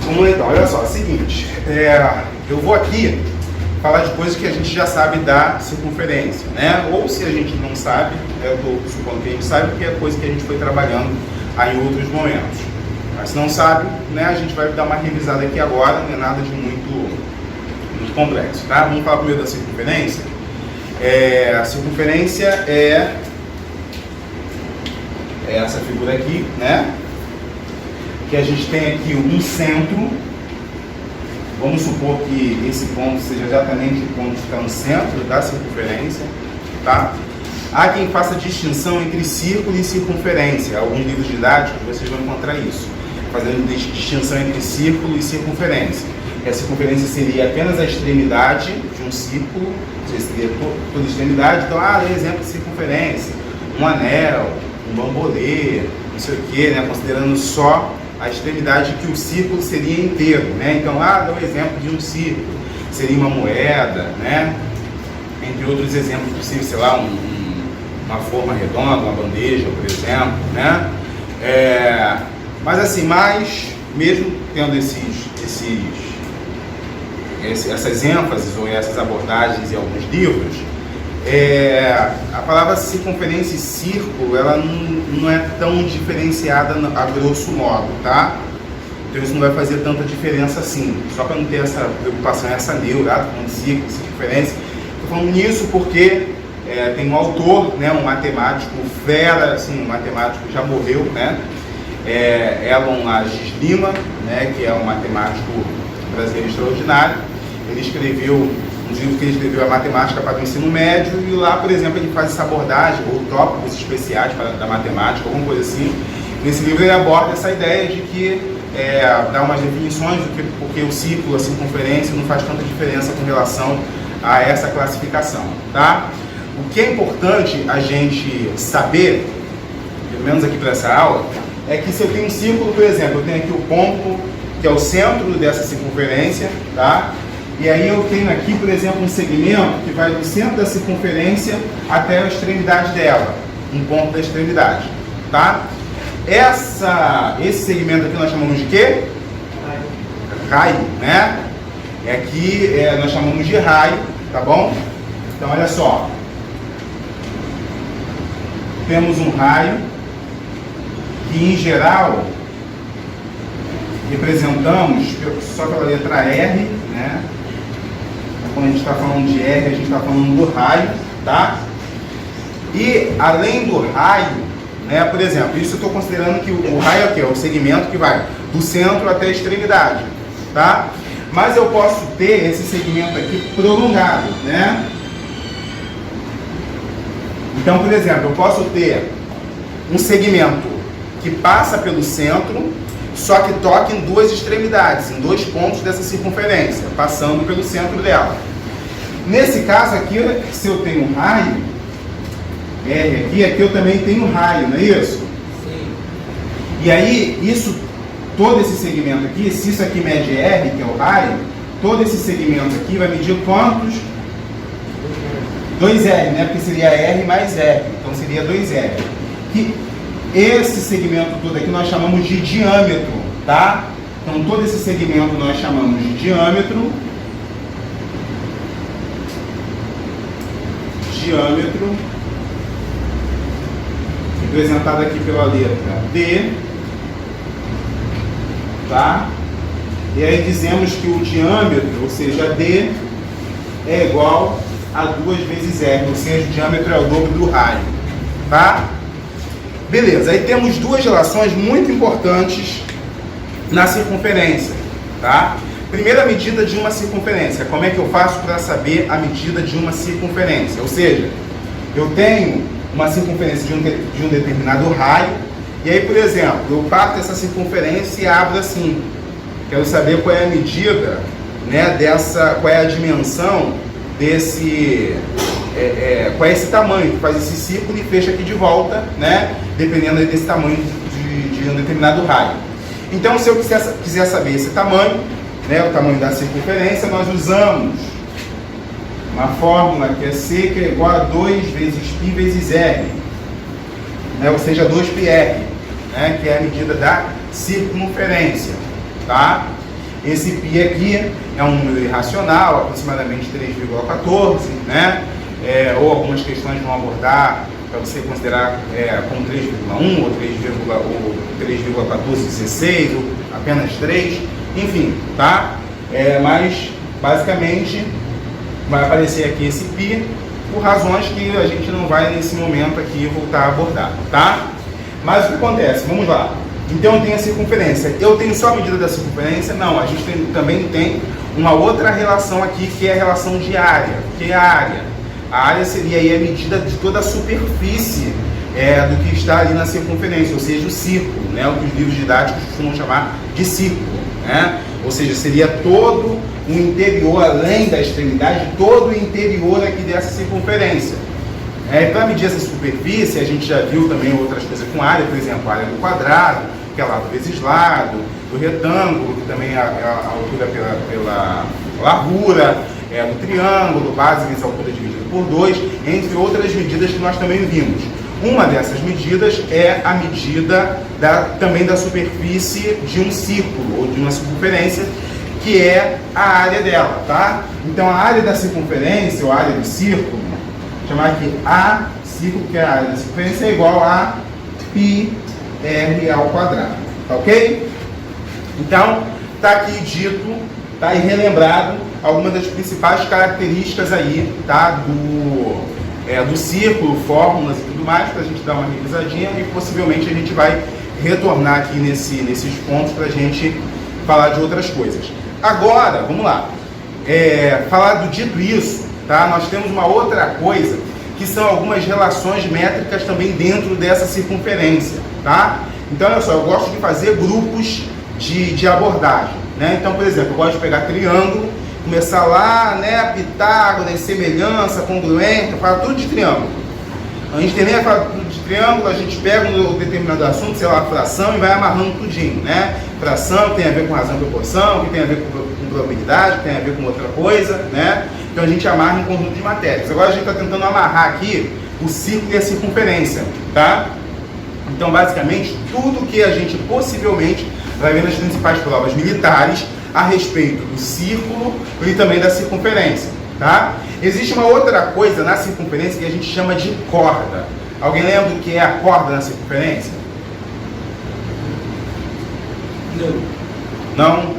Vamos lá então, olha só, é o seguinte, eu vou aqui falar de coisas que a gente já sabe da circunferência, né? Ou se a gente não sabe, eu estou supondo que a gente sabe, porque é coisa que a gente foi trabalhando aí em outros momentos. Mas se não sabe, né, a gente vai dar uma revisada aqui agora, não é nada de muito complexo, tá? Vamos falar primeiro da circunferência. A circunferência é essa figura aqui, né? Que a gente tem aqui um centro. Vamos supor que esse ponto seja exatamente o ponto que está no centro da circunferência, tá? Há quem faça distinção entre círculo e circunferência. Alguns livros didáticos vocês vão encontrar isso, fazendo distinção entre círculo e circunferência. A circunferência seria apenas a extremidade de um círculo, seria toda a extremidade. Então, é exemplo de circunferência, um anel, um bambolê, não sei o que, né? Considerando só a extremidade que o círculo seria inteiro, né? Então, dá um exemplo de um círculo, seria uma moeda, né? Entre outros exemplos possíveis, sei lá, uma forma redonda, uma bandeja, por exemplo, né? Mas assim, mesmo tendo essas ênfases ou essas abordagens em alguns livros, a palavra circunferência e círculo, ela não é tão diferenciada a grosso modo, tá? Então isso não vai fazer tanta diferença assim, só para não ter essa preocupação, essa neura, com círculo, circunferência. Estou falando nisso porque tem um autor, né, um matemático fera, assim, um matemático que já morreu, né? Elon Ages Lima, né, que é um matemático brasileiro extraordinário. Ele escreveu um livro que ele escreveu, a matemática para o ensino médio, e lá, por exemplo, ele faz essa abordagem, ou tópicos especiais da matemática, alguma coisa assim. Nesse livro ele aborda essa ideia de que dá umas definições do que porque o círculo, a circunferência não faz tanta diferença com relação a essa classificação, tá? O que é importante a gente saber, pelo menos aqui para essa aula, é que se eu tenho um círculo, por exemplo, eu tenho aqui o ponto que é o centro dessa circunferência, tá? E aí eu tenho aqui, por exemplo, um segmento que vai do centro da circunferência até a extremidade dela, um ponto da extremidade, tá? Esse segmento aqui nós chamamos de quê? Raio, né? Aqui nós chamamos de raio, tá bom? Então olha só, temos um raio que em geral representamos só pela letra R, né? Quando a gente está falando de R, a gente está falando do raio, tá? E além do raio, né, por exemplo, isso eu estou considerando que o raio aqui é o segmento que vai do centro até a extremidade, tá? Mas eu posso ter esse segmento aqui prolongado, né? Então, por exemplo, eu posso ter um segmento que passa pelo centro, só que toca em duas extremidades, em dois pontos dessa circunferência, passando pelo centro dela. Nesse caso aqui, se eu tenho um raio, R aqui eu também tenho um raio, não é isso? Sim. E aí, todo esse segmento aqui, se isso aqui mede R, que é o raio, todo esse segmento aqui vai medir quantos? 2R, né? Porque seria R mais R, então seria 2R. Esse segmento todo aqui nós chamamos de diâmetro, tá? Então todo esse segmento nós chamamos de diâmetro. Diâmetro, representado aqui pela letra D, tá? E aí dizemos que o diâmetro, ou seja, D, é igual a 2 vezes R, ou seja, o diâmetro é o dobro do raio, tá? Beleza, aí temos duas relações muito importantes na circunferência, tá? Primeira medida de uma circunferência. Como é que eu faço para saber a medida de uma circunferência? Ou seja, eu tenho uma circunferência de um determinado raio, e aí, por exemplo, eu parto essa circunferência e abro assim. Quero saber qual é a medida, né, qual é a dimensão desse... qual é esse tamanho, que faz esse círculo e fecha aqui de volta, né? Dependendo desse tamanho de um determinado raio. Então, se eu quiser saber esse tamanho, né, o tamanho da circunferência, nós usamos uma fórmula que é C, que é igual a 2 vezes π vezes R, né? Ou seja, 2πr, né? Que é a medida da circunferência, tá? Esse π aqui é um número irracional, aproximadamente 3,14, né? Ou algumas questões vão abordar para você considerar como 3,1 ou 3,1416 ou apenas 3, enfim, tá? Mas basicamente vai aparecer aqui esse π por razões que a gente não vai nesse momento aqui voltar a abordar, tá? Mas o que acontece? Vamos lá. Então eu tenho a circunferência. Eu tenho só a medida da circunferência? Não, a gente também tem uma outra relação aqui, que é a relação de área. O que é a área? A área seria aí a medida de toda a superfície do que está ali na circunferência, ou seja, o círculo, né? O que os livros didáticos costumam chamar de círculo, né? Ou seja, seria todo o interior, além da extremidade, todo o interior aqui dessa circunferência. Para medir essa superfície, a gente já viu também outras coisas com área, por exemplo, a área do quadrado, que é lado vezes lado, do retângulo, que também é a altura pela largura, do triângulo, base vezes altura dividida por 2, entre outras medidas que nós também vimos. Uma dessas medidas é a medida também da superfície de um círculo, ou de uma circunferência, que é a área dela, tá? Então a área da circunferência, ou a área do círculo, chamar aqui A círculo, que é a área da circunferência, é igual a πr ao quadrado, tá ok? Então, tá aqui dito, tá aí relembrado algumas das principais características aí, tá? Do círculo, fórmulas e tudo mais, para a gente dar uma revisadinha e possivelmente a gente vai retornar aqui nesses pontos para a gente falar de outras coisas. Agora, vamos lá. Dito isso, tá? Nós temos uma outra coisa, que são algumas relações métricas também dentro dessa circunferência, tá? Então, olha só, eu gosto de fazer grupos de abordagem, né? Então, por exemplo, eu gosto de pegar triângulo, começar lá, né, Pitágoras, semelhança, congruência, falar tudo de triângulo. A gente termina a falar tudo de triângulo, a gente pega um determinado assunto, sei lá, fração, e vai amarrando tudinho, né? Fração tem a ver com razão e proporção, que tem a ver com probabilidade, que tem a ver com outra coisa, né? Então a gente amarra um conjunto de matérias. Agora a gente está tentando amarrar aqui o círculo e a circunferência, tá? Então, basicamente, tudo que a gente possivelmente vai ver nas principais provas militares a respeito do círculo e também da circunferência, tá? Existe uma outra coisa na circunferência que a gente chama de corda. Alguém lembra o que é a corda na circunferência? Não?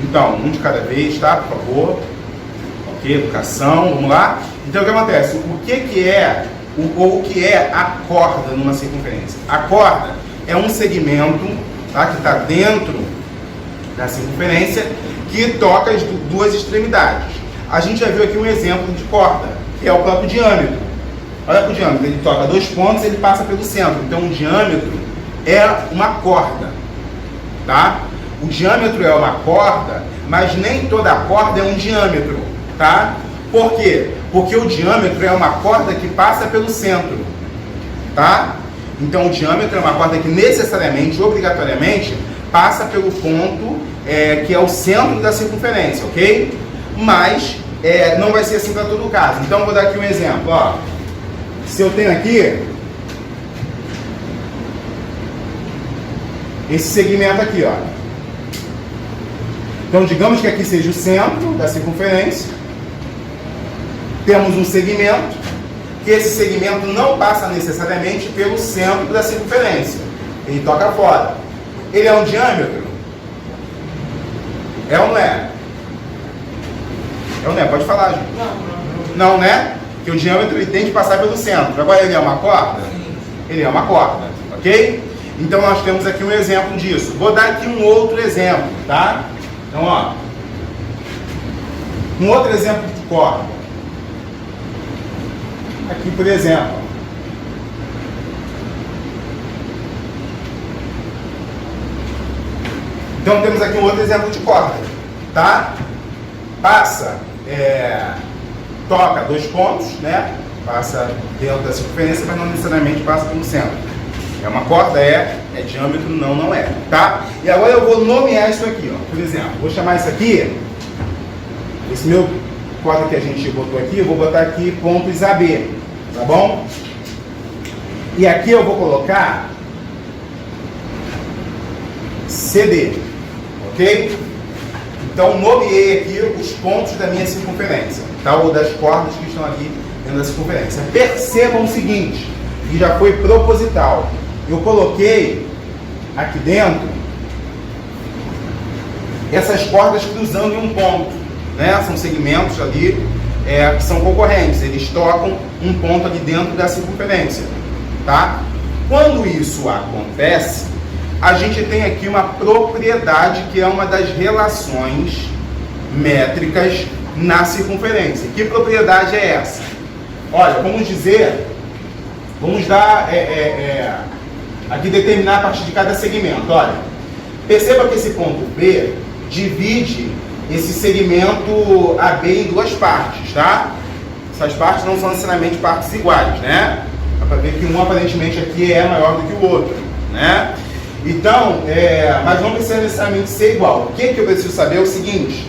Então, um de cada vez, tá? Por favor. Ok, educação, vamos lá? Então, o que acontece? O que é a corda numa circunferência? A corda é um segmento, tá, que está dentro da circunferência, que toca as duas extremidades. A gente já viu aqui um exemplo de corda, que é o próprio diâmetro. Olha para o diâmetro, ele toca 2 pontos e ele passa pelo centro. Então, o diâmetro é uma corda, tá? O diâmetro é uma corda, mas nem toda a corda é um diâmetro, tá? Por quê? Porque o diâmetro é uma corda que passa pelo centro, tá? Então, o diâmetro é uma corda que necessariamente, obrigatoriamente, passa pelo ponto que é o centro da circunferência, ok? Mas não vai ser assim para todo caso. Então, eu vou dar aqui um exemplo, ó. Se eu tenho aqui esse segmento aqui, ó. Então, digamos que aqui seja o centro da circunferência. Temos um segmento, que esse segmento não passa necessariamente pelo centro da circunferência. Ele toca fora. Ele é um diâmetro? É ou não é? É ou não é? Pode falar, gente. Não, né? Que o diâmetro ele tem que passar pelo centro. Agora, ele é uma corda? Ele é uma corda, ok? Então, nós temos aqui um exemplo disso. Vou dar aqui um outro exemplo, tá? Então, ó. Um outro exemplo de corda. Aqui, por exemplo. Então, temos aqui um outro exemplo de corda, tá? Passa, toca 2 pontos, né? Passa dentro da circunferência, mas não necessariamente passa pelo centro. É uma corda, é diâmetro, não é, tá? E agora eu vou nomear isso aqui, ó. Por exemplo, vou chamar isso aqui, esse meu corda que a gente botou aqui, eu vou botar aqui pontos AB, tá bom? E aqui eu vou colocar CD, ok? Então, nomeei aqui os pontos da minha circunferência, tá? Ou das cordas que estão aqui dentro da circunferência. Percebam o seguinte, que já foi proposital. Eu coloquei aqui dentro essas cordas cruzando em um ponto, né? São segmentos ali que são concorrentes, eles tocam um ponto ali dentro da circunferência, tá? Quando isso acontece, a gente tem aqui uma propriedade que é uma das relações métricas na circunferência. Que propriedade é essa? Olha, vamos dar aqui determinar a partir de cada segmento. Olha, perceba que esse ponto B divide esse segmento AB em duas partes, tá? Essas partes não são necessariamente partes iguais, né? Dá para ver que um aparentemente aqui é maior do que o outro, né? Então, mas não precisa necessariamente ser igual. O que eu preciso saber é o seguinte,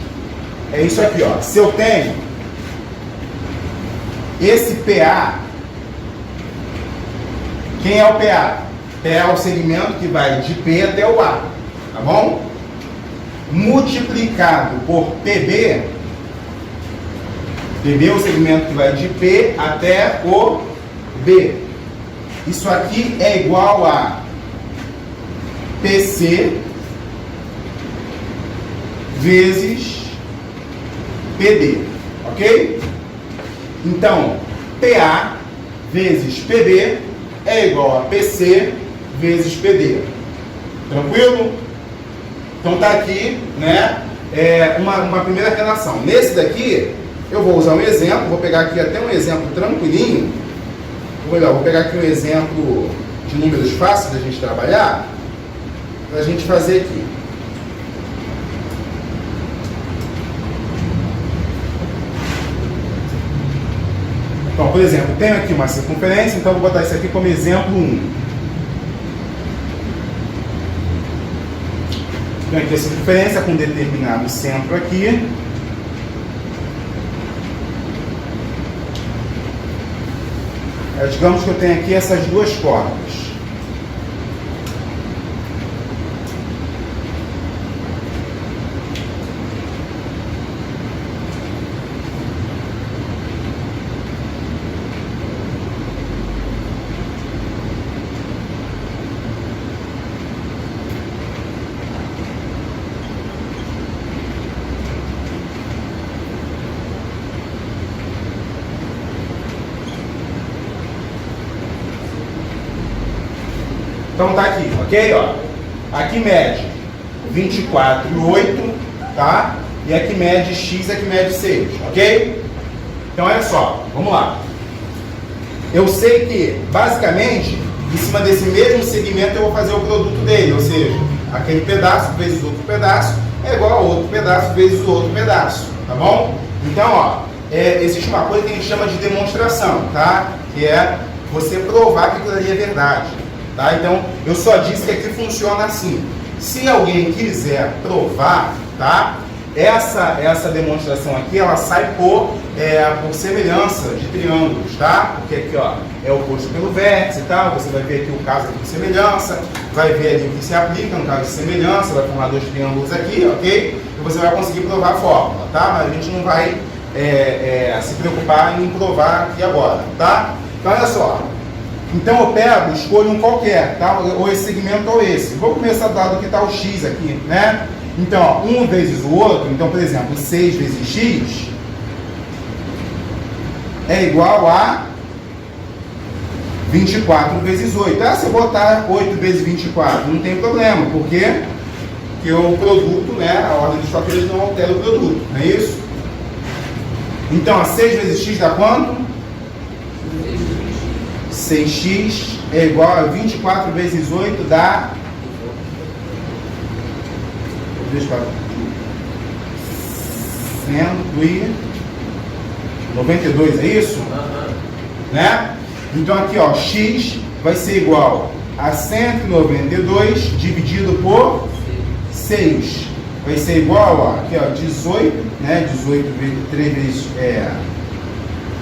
é isso aqui, ó. Se eu tenho esse PA, quem é o PA? PA é o segmento que vai de P até o A, tá bom? Multiplicado por PB, PB é o segmento que vai de P até o B. Isso aqui é igual a PC vezes PD, ok? Então, PA vezes PB é igual a PC vezes PD. Tranquilo? Então tá aqui, né, uma primeira relação. Nesse daqui, eu vou usar um exemplo, vou pegar aqui até um exemplo tranquilinho. Vou pegar aqui um exemplo de números fáceis da gente trabalhar, para a gente fazer aqui. Então, por exemplo, tenho aqui uma circunferência, então vou botar isso aqui como exemplo 1. Tenho aqui a circunferência com determinado centro aqui. Digamos que eu tenho aqui essas duas cordas. Então tá aqui, ok? Ó. Aqui mede 24,8, tá? E aqui mede x, aqui mede 6, ok? Então olha só, vamos lá. Eu sei que, basicamente, em cima desse mesmo segmento eu vou fazer o produto dele, ou seja, aquele pedaço vezes outro pedaço é igual a outro pedaço vezes o outro pedaço, tá bom? Então, ó, existe uma coisa que a gente chama de demonstração, tá? Que é você provar que aquilo ali é verdade. Tá? Então, eu só disse que aqui funciona assim. Se alguém quiser provar, tá? Essa demonstração aqui, ela sai por semelhança de triângulos, tá? Porque aqui, ó, é oposto pelo vértice e tal. Você vai ver aqui o caso aqui de semelhança, vai ver ali o que se aplica no caso de semelhança, vai formar dois triângulos aqui, ok? E você vai conseguir provar a fórmula, tá? Mas a gente não vai se preocupar em provar aqui agora, tá? Então, olha só. Então eu pego, escolho um qualquer, tá? Ou esse segmento ou esse. Vou começar dado que está o x aqui, né? Então, ó, um vezes o outro, então, por exemplo, 6 vezes x é igual a 24 vezes 8. Se eu botar 8 vezes 24, não tem problema, porque o produto, né, a ordem dos fatores não altera o produto, não é isso? Então, 6 vezes x dá quanto? 6x é igual a 24 vezes 8 dá 192, é isso? Né? Então aqui, ó, x vai ser igual a 192 dividido por 6. Vai ser igual, ó, aqui, ó, 18, né? 18 vezes 3 vezes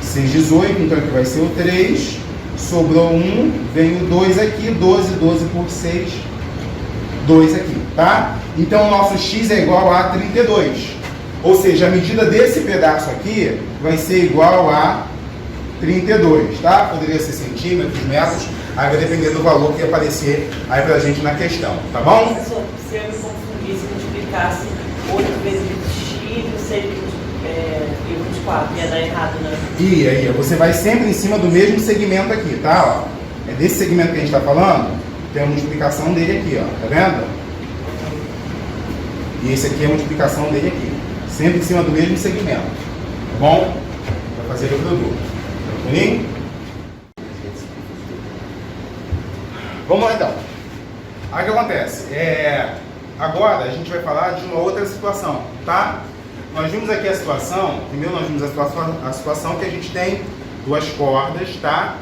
6, 18, então aqui vai ser o 3. Sobrou 1, vem o 2 aqui, 12 por 6, 2 aqui, tá? Então o nosso x é igual a 32. Ou seja, a medida desse pedaço aqui vai ser igual a 32, tá? Poderia ser centímetros, metros, aí vai depender do valor que aparecer aí pra gente na questão, tá bom? Professor, se eu me confundisse e multiplicasse 8 vezes x, não sei, e 24, ia dar errado, né? Ia. Você vai sempre em cima do mesmo segmento aqui, tá? Ó, é desse segmento que a gente tá falando, tem a multiplicação dele aqui, ó, tá vendo? E esse aqui é a multiplicação dele aqui. Sempre em cima do mesmo segmento, tá bom? Para fazer o produto. Tranquilinho? Vamos lá então. Aí o que acontece? Agora a gente vai falar de uma outra situação, tá? Nós vimos aqui a situação, primeiro nós vimos a situação que a gente tem duas cordas, tá?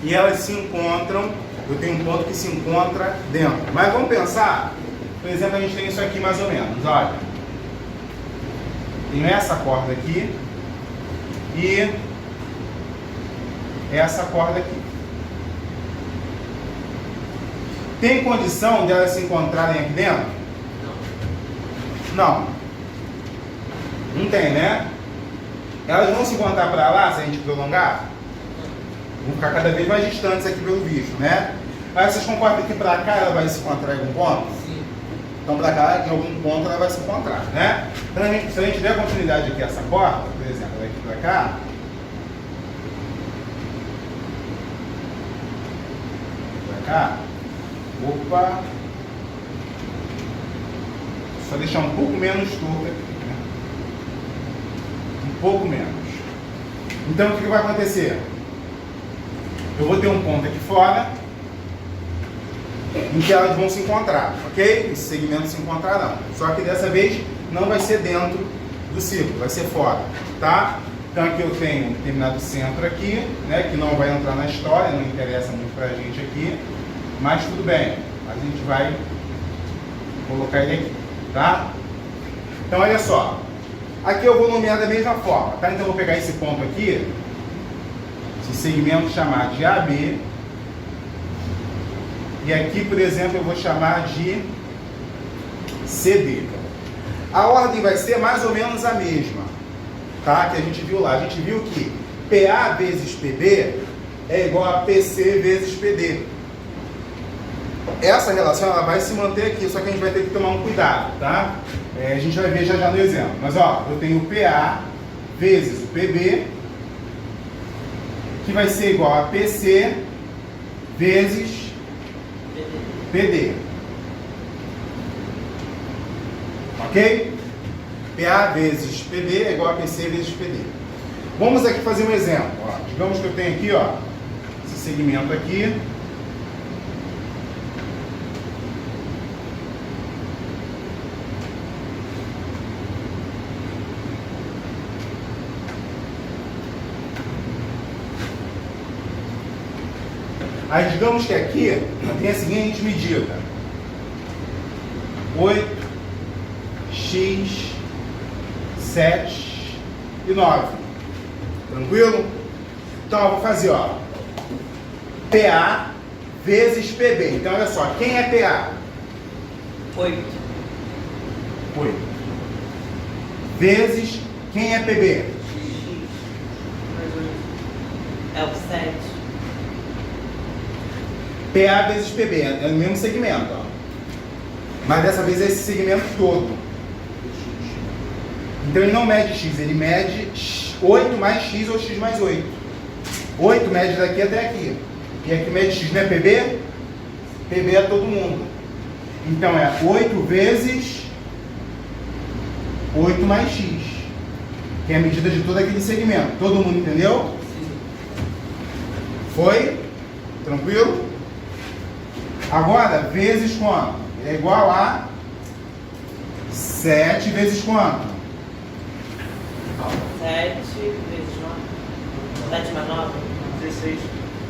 E elas se encontram, eu tenho um ponto que se encontra dentro. Mas vamos pensar, por exemplo, a gente tem isso aqui mais ou menos, olha. Tenho essa corda aqui e essa corda aqui. Tem condição de elas se encontrarem aqui dentro? Não. Não tem, né? Elas vão se encontrar para lá se a gente prolongar? Vão ficar cada vez mais distantes aqui pelo visto, né? Mas vocês concordam que para cá ela vai se encontrar em algum ponto? Sim. Então para cá, em algum ponto, ela vai se encontrar, né? Então, se a gente der continuidade aqui a essa corda, por exemplo, daqui para cá, opa, só deixar um pouco menos torto aqui, né? Um pouco menos. Então o que vai acontecer? Eu vou ter um ponto aqui fora em que elas vão se encontrar, ok? Esses segmentos se encontrarão. Só que dessa vez não vai ser dentro do círculo, vai ser fora, tá? Então aqui eu tenho um determinado centro aqui, né? Que não vai entrar na história, não interessa muito pra gente aqui, mas tudo bem, a gente vai colocar ele aqui, tá? Então olha só, aqui eu vou nomear da mesma forma, tá? Então eu vou pegar esse ponto aqui, esse segmento, chamar de AB. E aqui, por exemplo, eu vou chamar de CD. A ordem vai ser mais ou menos a mesma, tá? Que a gente viu lá. A gente viu que PA vezes PB é igual a PC vezes PD. Essa relação ela vai se manter aqui, só que a gente vai ter que tomar um cuidado, tá? A gente vai ver já no exemplo. Mas ó, eu tenho PA vezes o PB, que vai ser igual a PC vezes PD. Ok? PA vezes PB é igual a PC vezes PD. Vamos aqui fazer um exemplo. Ó. Digamos que eu tenho aqui, ó, esse segmento aqui. Aí digamos que aqui tem a seguinte medida: 8, x, 7 e 9. Tranquilo? Então eu vou fazer, ó, PA vezes PB. Então olha só, quem é PA? 8. Vezes quem é PB? É o 7. PA vezes PB, é o mesmo segmento, ó. Mas dessa vez é esse segmento todo. Então ele não mede x, ele mede 8 mais x ou x mais 8. 8 mede daqui até aqui. E aqui mede x, não é PB? PB é todo mundo. Então é 8 vezes 8 mais x, que é a medida de todo aquele segmento. Todo mundo entendeu? Foi? Tranquilo? Agora, vezes quanto? É igual a 7 vezes quanto? 7 vezes 9. 7 mais 9? 16.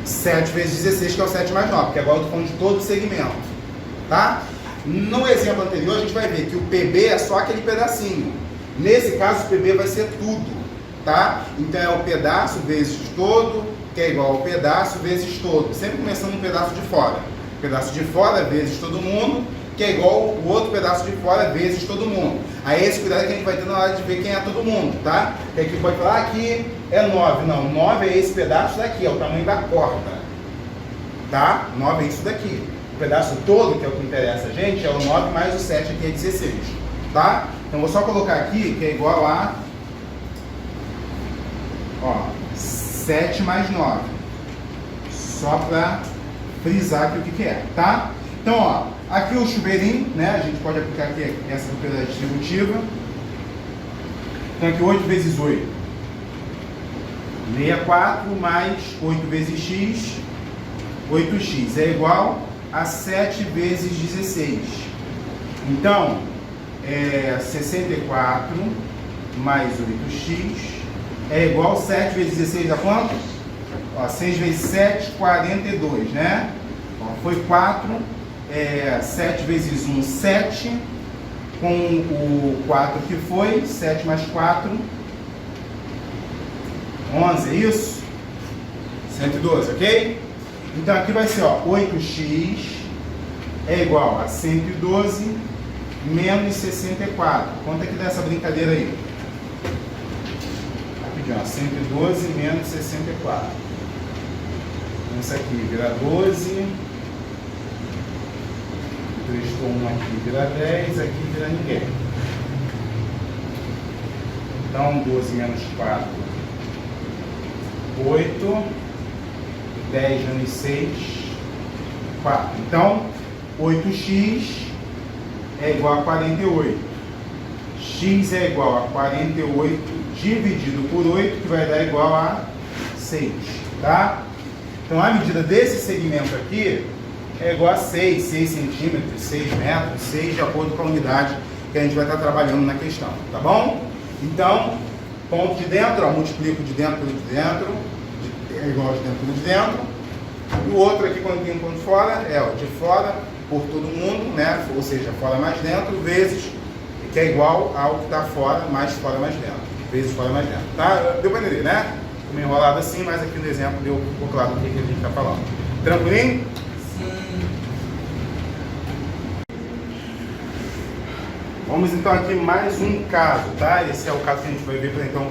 7 vezes 16, que é o 7 mais 9, porque agora eu estou falando de todo o segmento. Tá? No exemplo anterior, a gente vai ver que o PB é só aquele pedacinho. Nesse caso, o PB vai ser tudo. Tá? Então é o pedaço vezes todo, que é igual ao pedaço vezes todo. Sempre começando um pedaço de fora. Pedaço de fora vezes todo mundo, que é igual o outro pedaço de fora vezes todo mundo. Aí esse cuidado que a gente vai ter na hora de ver quem é todo mundo, tá? Que aqui pode falar, aqui é 9. Não, 9 é esse pedaço daqui, é o tamanho da corda. Tá? 9 é isso daqui. O pedaço todo, que é o que interessa a gente, é o 9 mais o 7 aqui é 16. Tá? Então vou só colocar aqui que é igual a 7 mais 9. Só para frisar aqui o que é, tá? Então, ó, aqui o chuveirinho, né? A gente pode aplicar aqui essa propriedade distributiva. Então aqui 8 vezes 8. 64 mais 8 vezes x, 8x é igual a 7 vezes 16. Então, 64 mais 8x é igual a 7 vezes 16 dá quanto? 6 vezes 7, 42, né? Foi 4, 7 vezes 1, 7, com o 4 que foi, 7 mais 4, 11, é isso? 112, ok? Então aqui vai ser, 8x é igual a 112 menos 64. Quanto é que dá essa brincadeira aí? Rapidinho, 112 menos 64. Então isso aqui vira 12. Restou 1 aqui vira 10, aqui vira ninguém. Então 12 menos 4, 8. 10 menos 6, 4. Então, 8x é igual a 48. X é igual a 48 dividido por 8, que vai dar igual a 6. Tá? Então, a medida desse segmento aqui é igual a 6 centímetros, 6 metros, 6 de acordo com a unidade que a gente vai estar trabalhando na questão. Tá bom? Então, ponto de dentro, multiplico de dentro pelo de dentro. É igual ao de dentro pelo de dentro. E o outro aqui, quando tem um ponto fora, é o de fora por todo mundo, né? Ou seja, fora mais dentro, vezes, que é igual ao que está fora mais dentro. Vezes fora mais dentro. Tá? Deu para entender, né? Ficou meio enrolado assim, mas aqui no exemplo deu claro o que a gente está falando. Tranquilinho? Sim. Vamos então aqui mais um caso, tá? Esse é o caso que a gente vai ver para então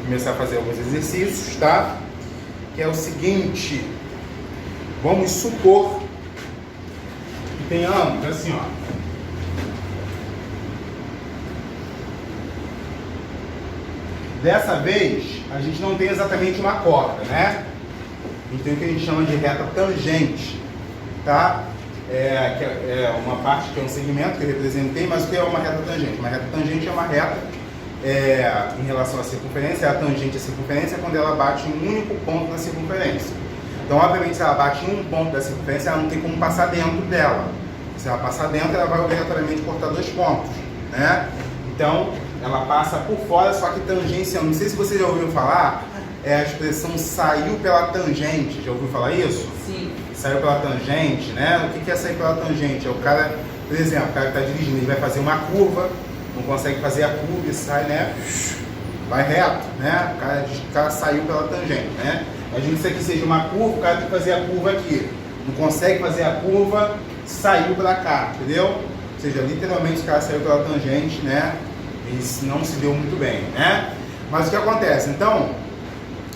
começar a fazer alguns exercícios, tá? Que é o seguinte, vamos supor que tenhamos assim, dessa vez a gente não tem exatamente uma corda, né? A gente tem o que a gente chama de reta tangente, tá? Que é uma parte que é um segmento que eu representei, mas o que é uma reta tangente? Uma reta tangente é uma reta em relação à circunferência, a tangente à circunferência é quando ela bate em um único ponto na circunferência. Então, obviamente, se ela bate em um ponto da circunferência, ela não tem como passar dentro dela. Se ela passar dentro, ela vai obrigatoriamente cortar 2 pontos, né? Então, ela passa por fora, só que tangencial. Não sei se você já ouviu falar, a expressão saiu pela tangente. Já ouviu falar isso? Sim. Saiu pela tangente, né? O que é sair pela tangente? É o cara, por exemplo, o cara que está dirigindo, ele vai fazer uma curva, não consegue fazer a curva e sai, né? Vai reto, né? O cara saiu pela tangente, né? Imagina que isso aqui seja uma curva, o cara tem que fazer a curva aqui. Não consegue fazer a curva, saiu para cá, entendeu? Ou seja, literalmente o cara saiu pela tangente, né? E não se deu muito bem, né? Mas o que acontece? Então,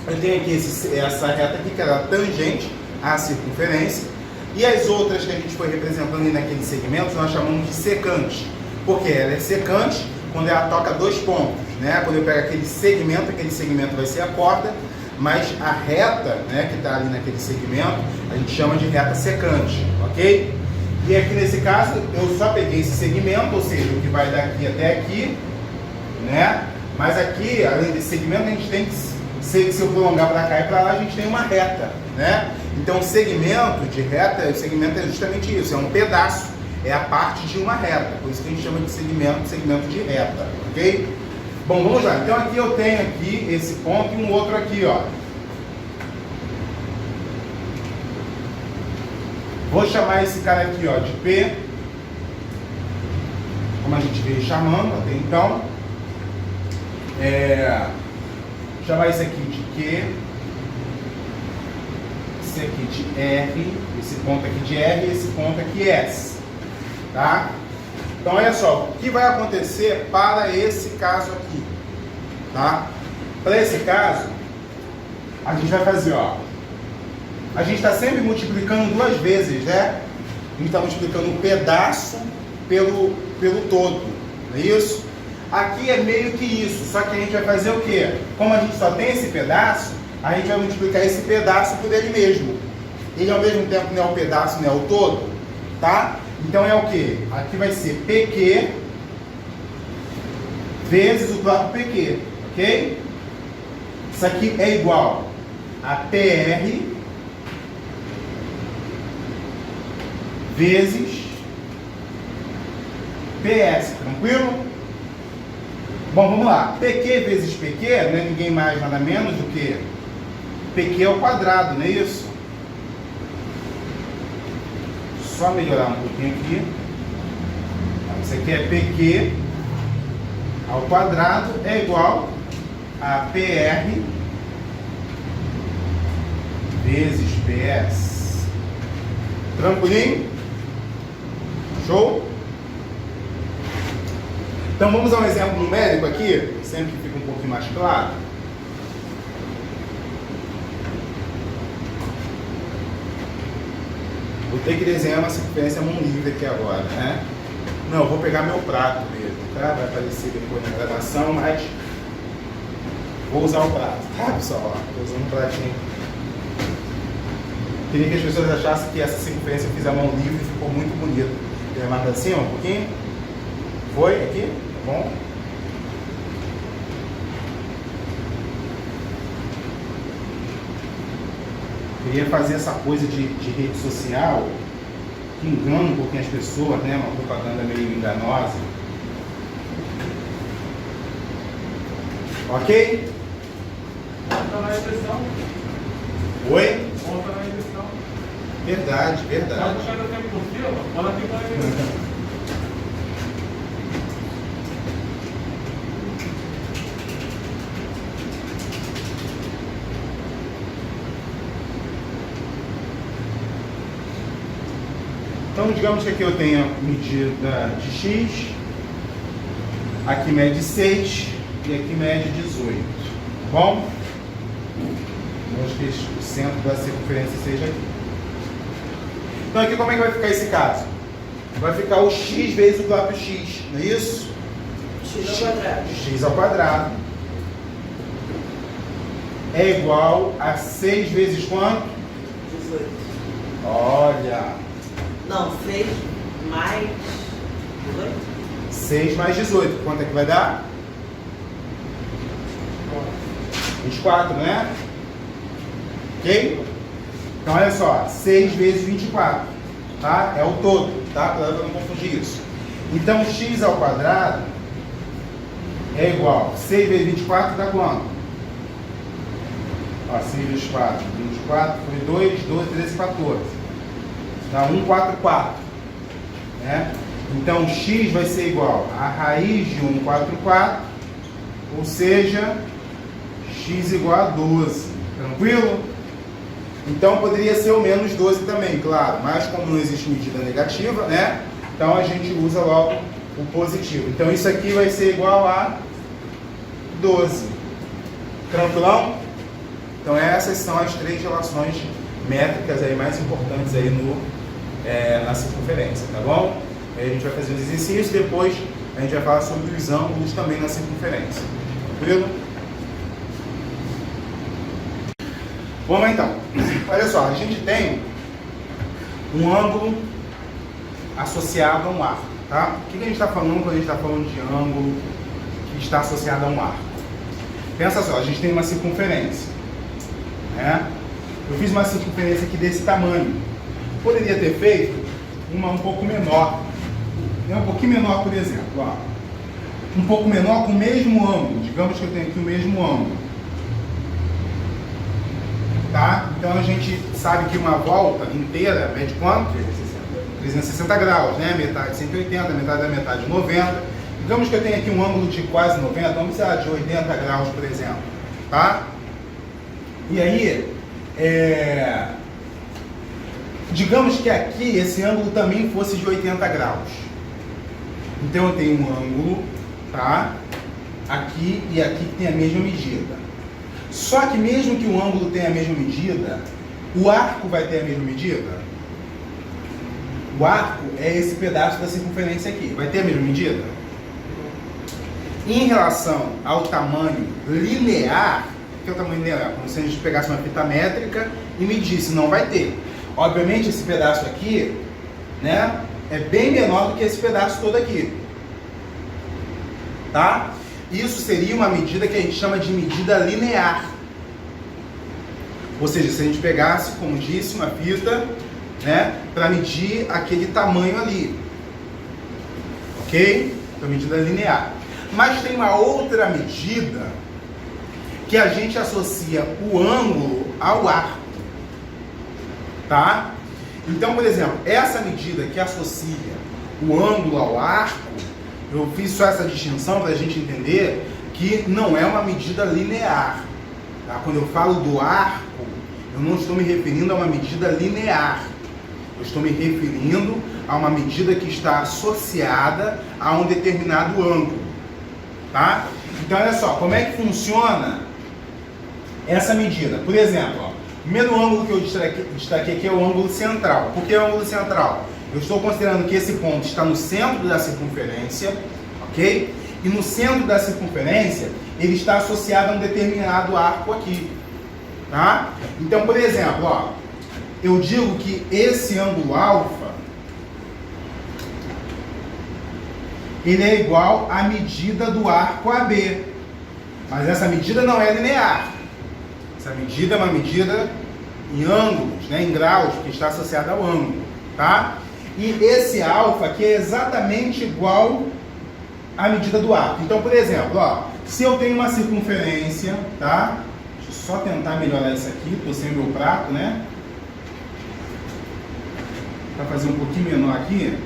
eu tenho aqui essa reta aqui, que era tangente à circunferência, e as outras que a gente foi representando aí naqueles segmentos, nós chamamos de secante. Porque ela é secante quando ela toca 2 pontos, né? Quando eu pego aquele segmento vai ser a corda, mas a reta, né, que está ali naquele segmento, a gente chama de reta secante, ok? E aqui nesse caso, eu só peguei esse segmento, ou seja, o que vai daqui até aqui, né? Mas aqui, além desse segmento, a gente tem que, se eu prolongar para cá e para lá, a gente tem uma reta, né? Então, o segmento de reta, o segmento é justamente isso, é um pedaço, é a parte de uma reta, por isso que a gente chama de segmento de reta, ok? Bom, vamos lá. Então, aqui eu tenho aqui esse ponto e um outro aqui, ó. Vou chamar esse cara aqui, ó, de P, como a gente veio chamando até então. Chamar esse aqui de Q, esse aqui de R, esse ponto aqui de R e esse ponto aqui S. Tá? Então olha só, o que vai acontecer para esse caso aqui, tá? Para esse caso, a gente vai fazer, ó, a gente está sempre multiplicando duas vezes, né? A gente está multiplicando um pedaço pelo todo, não é isso? Aqui é meio que isso, só que a gente vai fazer o quê? Como a gente só tem esse pedaço, a gente vai multiplicar esse pedaço por ele mesmo. Ele ao mesmo tempo não é o pedaço, não é o todo, tá? Então é o quê? Aqui vai ser PQ vezes o próprio PQ, ok? Isso aqui é igual a PR vezes PS, tranquilo? Bom, vamos lá. PQ vezes PQ não é ninguém mais, nada menos do que PQ ao quadrado, não é isso? Só melhorar um pouquinho aqui. Isso aqui é PQ ao quadrado é igual a PR vezes PS. Tranquilinho? Show? Então vamos a um exemplo numérico aqui, sempre fica um pouquinho mais claro. Vou ter que desenhar uma circunferência mão livre aqui agora, né? Não, eu vou pegar meu prato mesmo, tá? Vai aparecer depois na gravação, mas vou usar o prato, tá, pessoal? Estou usando um pratinho. Queria que as pessoas achassem que essa circunferência eu fiz a mão livre e ficou muito bonito. Quer mais pra cima um pouquinho? Foi aqui? Tá bom? Queria fazer essa coisa de rede social que engana um pouquinho as pessoas, né? Uma propaganda meio enganosa. Ok? Volta na edição. Oi? Volta na edição. Verdade, Tá verdade. puxando o tempo por cima? Fala aqui na edição. Então, digamos que aqui eu tenho medida de x, aqui mede 6 e aqui mede 18. Tá bom? Vamos que o centro da circunferência seja aqui. Então, aqui como é que vai ficar esse caso? Vai ficar o x vezes o próprio x, não é isso? X ao quadrado. X ao quadrado é igual a 6 vezes quanto? 18. Olha! Não, 6 mais 18? 6 mais 18. Quanto é que vai dar? 24, né? Ok? Então, olha só. 6 vezes 24. Tá? É o todo, tá? Para não confundir isso. Então, x ao quadrado é igual. 6 vezes 24 dá quanto? Ó, 6 vezes 4. 24 foi 2, 12, 13, 14. Dá 144, né? Então x vai ser igual a raiz de 144, ou seja, x igual a 12, tranquilo? Então poderia ser o menos 12 também, claro, mas como não existe medida negativa, né? Então a gente usa logo o positivo. Então isso aqui vai ser igual a 12, tranquilão? Então essas são as três relações métricas aí mais importantes aí na circunferência, tá bom? Aí a gente vai fazer os exercícios, depois a gente vai falar sobre os ângulos também na circunferência, tranquilo? Vamos lá então. Olha só, a gente tem um ângulo associado a um arco, tá? O que a gente está falando quando a gente está falando de ângulo que está associado a um arco? Pensa só, a gente tem uma circunferência, né? Eu fiz uma circunferência aqui desse tamanho. Poderia ter feito uma um pouco menor, né? Um pouquinho menor, por exemplo, ó. Um pouco menor com o mesmo ângulo. Digamos que eu tenho aqui o mesmo ângulo, tá? Então a gente sabe que uma volta inteira mede quanto? 360 graus, né? Metade 180, metade da metade 90. Digamos que eu tenho aqui um ângulo de quase 90, vamos precisar de 80 graus, por exemplo, tá? E aí, Digamos que aqui esse ângulo também fosse de 80 graus. Então eu tenho um ângulo, tá? Aqui e aqui que tem a mesma medida. Só que mesmo que o ângulo tenha a mesma medida, o arco vai ter a mesma medida? O arco é esse pedaço da circunferência aqui. Vai ter a mesma medida? Em relação ao tamanho linear, o que é o tamanho linear? Como se a gente pegasse uma fita métrica e medisse, não vai ter. Obviamente esse pedaço aqui, né, é bem menor do que esse pedaço todo aqui. Tá? Isso seria uma medida que a gente chama de medida linear. Ou seja, se a gente pegasse, como disse, uma fita, né, para medir aquele tamanho ali. Ok? Então, medida linear. Mas tem uma outra medida que a gente associa o ângulo ao arco. Tá? Então, por exemplo, essa medida que associa o ângulo ao arco, eu fiz só essa distinção para a gente entender que não é uma medida linear. Tá? Quando eu falo do arco, eu não estou me referindo a uma medida linear. Eu estou me referindo a uma medida que está associada a um determinado ângulo. Tá? Então, olha só, como é que funciona essa medida? Por exemplo, ó, o primeiro ângulo que eu destaquei aqui é o ângulo central. Por que o ângulo central? Eu estou considerando que esse ponto está no centro da circunferência, ok? E no centro da circunferência, ele está associado a um determinado arco aqui, tá? Então, por exemplo, ó, eu digo que esse ângulo alfa, ele é igual à medida do arco AB. Mas essa medida não é linear. Essa medida é uma medida em ângulos, né, em graus, que está associada ao ângulo, tá? E esse alfa aqui é exatamente igual à medida do arco. Então, por exemplo, ó, se eu tenho uma circunferência, tá? Deixa eu só tentar melhorar isso aqui, estou sem o meu prato, né? Para fazer um pouquinho menor aqui.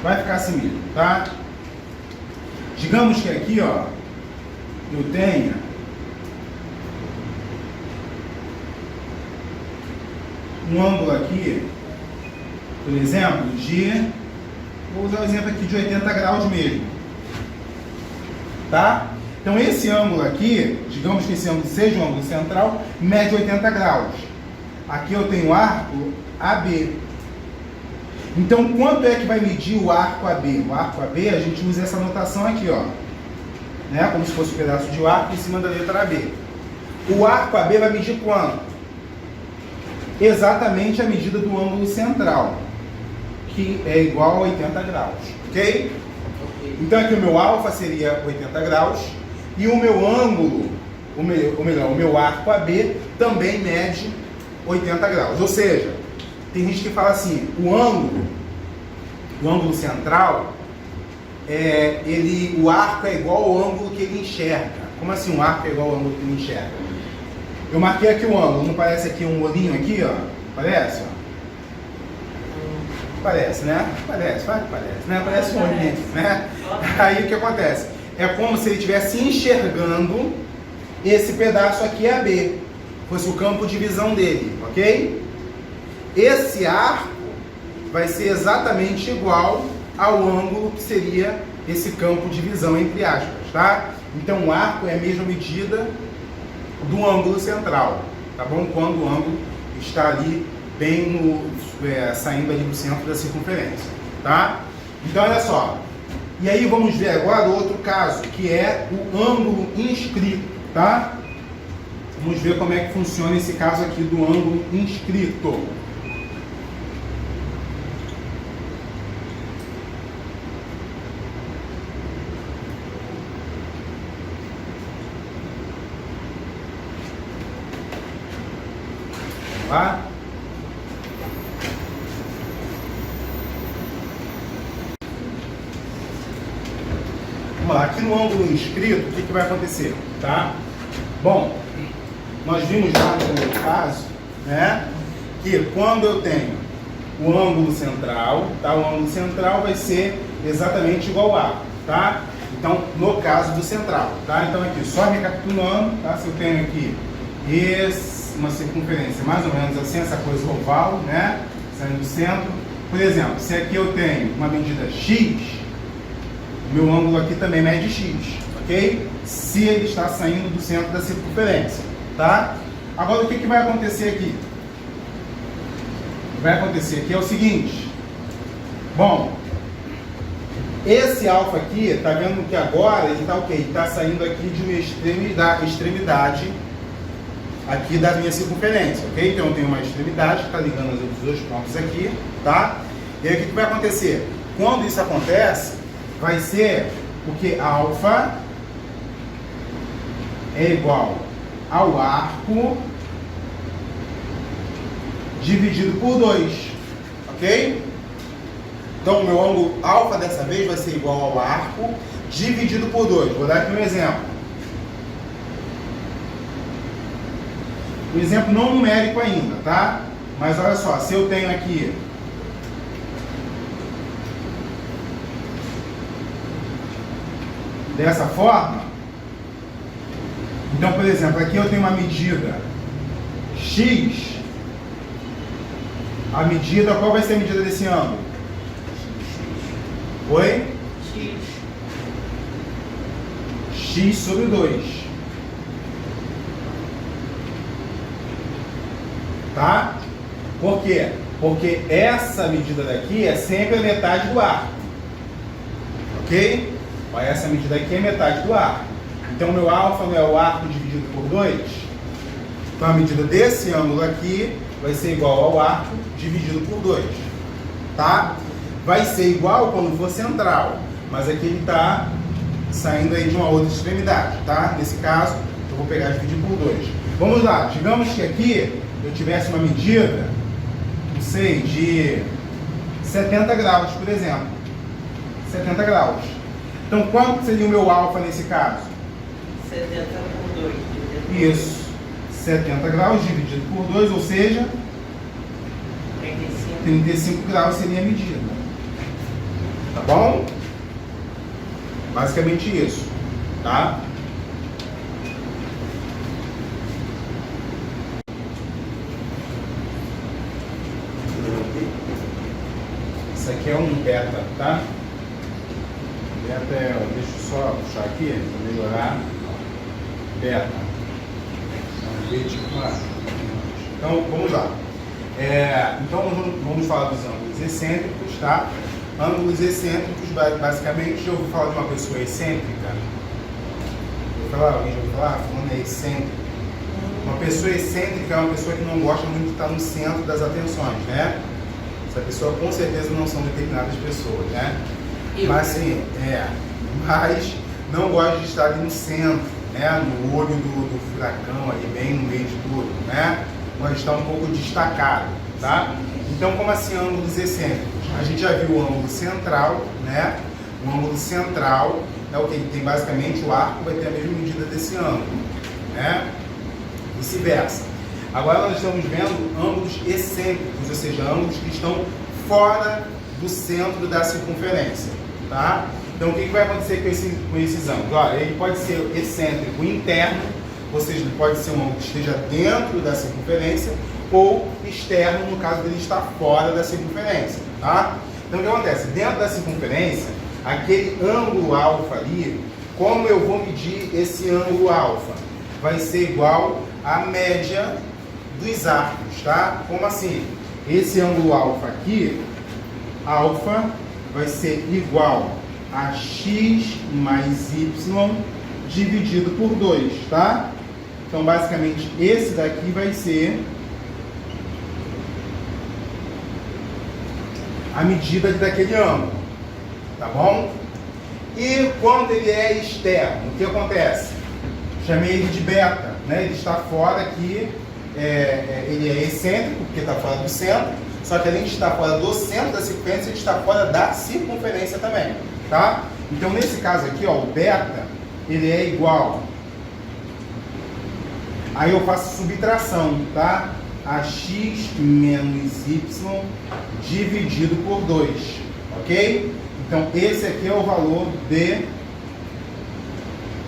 Vai ficar assim mesmo, tá? Digamos que aqui, ó, eu tenha um ângulo aqui, por exemplo, vou usar o exemplo aqui de 80 graus mesmo, tá? Então esse ângulo aqui, digamos que esse ângulo seja um ângulo central, mede 80 graus. Aqui eu tenho o arco AB. Então quanto é que vai medir o arco AB? O arco AB, a gente usa essa notação aqui, ó, né? Como se fosse um pedaço de arco em cima da letra AB. O arco AB vai medir quanto? Exatamente a medida do ângulo central, que é igual a 80 graus, ok? Então aqui o meu alfa seria 80 graus e o meu ângulo, o meu arco AB também mede 80 graus. Ou seja, tem gente que fala assim, o ângulo central, o arco é igual ao ângulo que ele enxerga. Como assim um arco é igual ao ângulo que ele enxerga? Eu marquei aqui o ângulo, não parece aqui um olhinho aqui, ó? Parece, ó? Parece, né? Parece, vai que parece, né? Parece um olhinho, né? Aí o que acontece? É como se ele estivesse enxergando esse pedaço aqui AB, fosse o campo de visão dele, ok? Esse arco vai ser exatamente igual ao ângulo que seria esse campo de visão, entre aspas, tá? Então o arco é a mesma medida do ângulo central, tá bom? Quando o ângulo está ali bem saindo ali do centro da circunferência, tá? Então olha só, e aí vamos ver agora outro caso, que é o ângulo inscrito, tá? Vamos ver como é que funciona esse caso aqui do ângulo inscrito. Tá? Vamos lá, aqui no ângulo inscrito, o que vai acontecer? Tá? Bom, nós vimos lá no primeiro caso, né, que quando eu tenho o ângulo central, tá? O ângulo central vai ser exatamente igual ao arco, tá? Então, no caso do central, tá? Então aqui, só recapitulando, tá? Se eu tenho aqui esse uma circunferência mais ou menos assim, essa coisa oval, né? Saindo do centro. Por exemplo, se aqui eu tenho uma medida x, meu ângulo aqui também mede x, ok? Se ele está saindo do centro da circunferência, tá? Agora, o que vai acontecer aqui? O que vai acontecer aqui é o seguinte. Bom, esse alfa aqui, tá vendo que agora ele está o quê? Ele está saindo aqui de uma extremidade aqui da minha circunferência, ok? Então eu tenho uma extremidade que está ligando os dois pontos aqui, tá? E aí o que vai acontecer? Quando isso acontece, vai ser porque alfa é igual ao arco dividido por 2, ok? Então o meu ângulo alfa dessa vez vai ser igual ao arco dividido por 2. Vou dar aqui um exemplo. Um exemplo não numérico ainda, tá? Mas olha só, se eu tenho aqui dessa forma, então, por exemplo, aqui eu tenho uma medida x, a medida, qual vai ser a medida desse ângulo? Oi? X sobre 2. Tá? Por quê? Porque essa medida daqui é sempre a metade do arco. Ok? Olha, essa medida aqui é metade do arco. Então, meu alfa não é o arco dividido por 2? Então, a medida desse ângulo aqui vai ser igual ao arco dividido por 2. Tá? Vai ser igual quando for central, mas aqui ele está saindo aí de uma outra extremidade, tá? Nesse caso, eu vou pegar e dividir por 2. Vamos lá, digamos que aqui eu tivesse uma medida, não sei, de 70 graus, por exemplo. 70 graus. Então, quanto seria o meu alfa nesse caso? 70 por 2. Isso. 70 graus dividido por 2, ou seja, 35 graus seria a medida. Tá bom? Basicamente isso, tá? Isso aqui é um beta, tá? Beta é, deixa eu só puxar aqui para melhorar. Beta. Então, vamos lá. Então, vamos falar dos ângulos excêntricos, tá? Ângulos excêntricos, basicamente, eu vou falar de uma pessoa excêntrica. Alguém já ouviu falar? Fulano é excêntrico. Uma pessoa excêntrica é uma pessoa que não gosta muito de estar no centro das atenções, né? Essa pessoa, com certeza, não são determinadas pessoas, né? Mas, sim, mas não gosta de estar ali no centro, né? No olho do furacão, ali bem no meio de tudo, né? Gosta de estar um pouco destacado, tá? Então, como assim ângulos excêntricos? A gente já viu o ângulo central, né? O ângulo central é o que tem basicamente o arco vai ter a mesma medida desse ângulo, né? Vice-versa. Agora nós estamos vendo ângulos excêntricos, ou seja, ângulos que estão fora do centro da circunferência, tá? Então o que vai acontecer com esses ângulos? Olha, ele pode ser excêntrico interno, ou seja, ele pode ser um ângulo que esteja dentro da circunferência, ou externo, no caso dele estar fora da circunferência, tá? Então o que acontece? Dentro da circunferência, aquele ângulo alfa ali, como eu vou medir esse ângulo alfa? Vai ser igual à média dos arcos, tá? Como assim? Esse ângulo alfa aqui, alfa vai ser igual a x mais y dividido por 2, tá? Então, basicamente, esse daqui vai ser a medida daquele ângulo, tá bom? E quando ele é externo, o que acontece? Chamei ele de beta, né? Ele está fora aqui, ele é excêntrico, porque está fora do centro, só que além de estar fora do centro da circunferência, ele está fora da circunferência também, tá? Então, nesse caso aqui, ó, o beta, ele é igual, aí eu faço subtração, tá? A x menos y dividido por 2, ok? Então, esse aqui é o valor de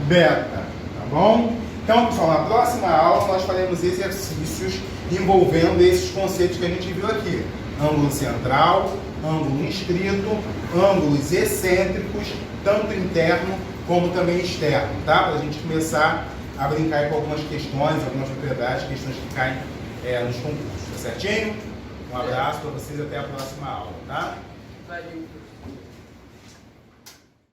beta, tá bom? Então, pessoal, na próxima aula nós faremos exercícios envolvendo esses conceitos que a gente viu aqui. Ângulo central, ângulo inscrito, ângulos excêntricos, tanto interno como também externo, tá? Para a gente começar a brincar com algumas questões, algumas propriedades, questões que caem nos concursos, tá certinho? Um abraço para vocês, até a próxima aula, tá? Valeu.